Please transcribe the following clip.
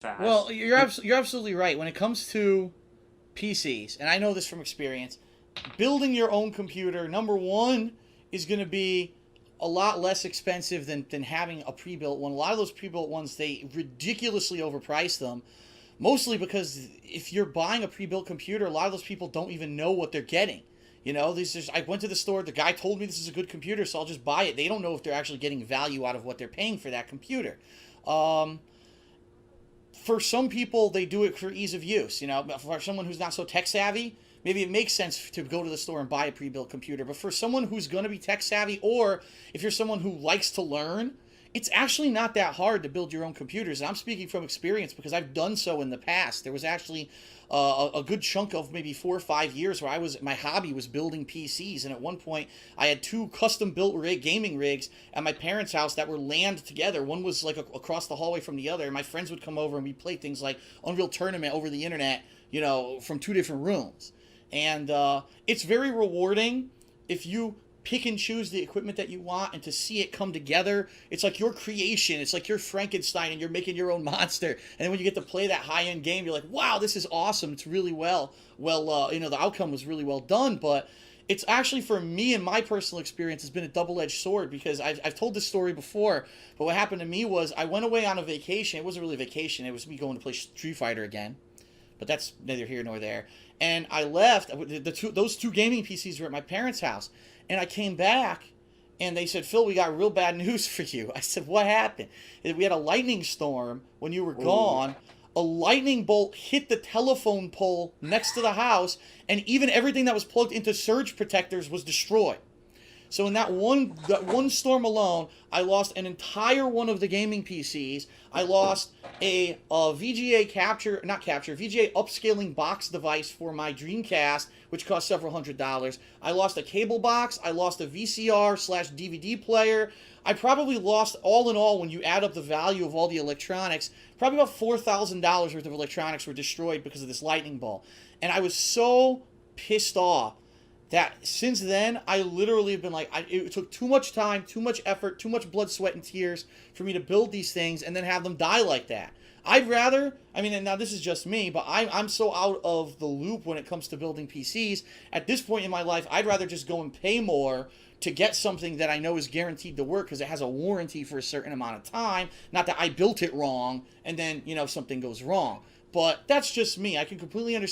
Well, fast. you're absolutely right. When it comes to PCs, and I know this from experience, building your own computer, number one, is going to be a lot less expensive than having a pre-built one. A lot of those pre-built ones, they ridiculously overprice them. Mostly because if you're buying a pre-built computer, a lot of those people don't even know what they're getting. You know, I went to the store. The guy told me this is a good computer, so I'll just buy it. They don't know if they're actually getting value out of what they're paying for that computer. Um, for some people, they do it for ease of use. You know, for someone who's not so tech savvy, maybe it makes sense to go to the store and buy a pre-built computer. But for someone who's going to be tech savvy, or if you're someone who likes to learn, it's actually not that hard to build your own computers. And I'm speaking from experience because I've done so in the past. There was actually a good chunk of maybe 4 or 5 years where my hobby was building PCs, and at one point I had two custom built gaming rigs at my parents' house that were LANed together. One was like across the hallway from the other, and my friends would come over and we played things like Unreal Tournament over the internet, you know, from two different rooms. And it's very rewarding if you pick and choose the equipment that you want and to see it come together. It's like your creation. It's like you're Frankenstein and you're making your own monster. And then when you get to play that high end game, you're like, wow, this is awesome. It's really you know, the outcome was really well done. But it's actually, for me and my personal experience, has been a double-edged sword because I've told this story before. But what happened to me was I went away on a vacation. It wasn't really a vacation. It was me going to play Street Fighter again. But that's neither here nor there. And I left. Those two gaming PCs were at my parents' house. And I came back, and they said, Phil, we got real bad news for you. I said, what happened? We had a lightning storm when you were Ooh. gone. A lightning bolt hit the telephone pole next to the house, and even everything that was plugged into surge protectors was destroyed. So in that one storm alone, I lost an entire one of the gaming PCs. I lost a VGA VGA upscaling box device for my Dreamcast, which cost several $100s. I lost a cable box. I lost a VCR/DVD player. I probably lost, all in all, when you add up the value of all the electronics, probably about $4,000 worth of electronics were destroyed because of this lightning bolt. And I was so pissed off that since then, I literally have been like, it took too much time, too much effort, too much blood, sweat, and tears for me to build these things and then have them die like that. I'd rather, I mean, and now this is just me, but I'm so out of the loop when it comes to building PCs. At this point in my life, I'd rather just go and pay more to get something that I know is guaranteed to work because it has a warranty for a certain amount of time. Not that I built it wrong and then, you know, something goes wrong. But that's just me. I can completely understand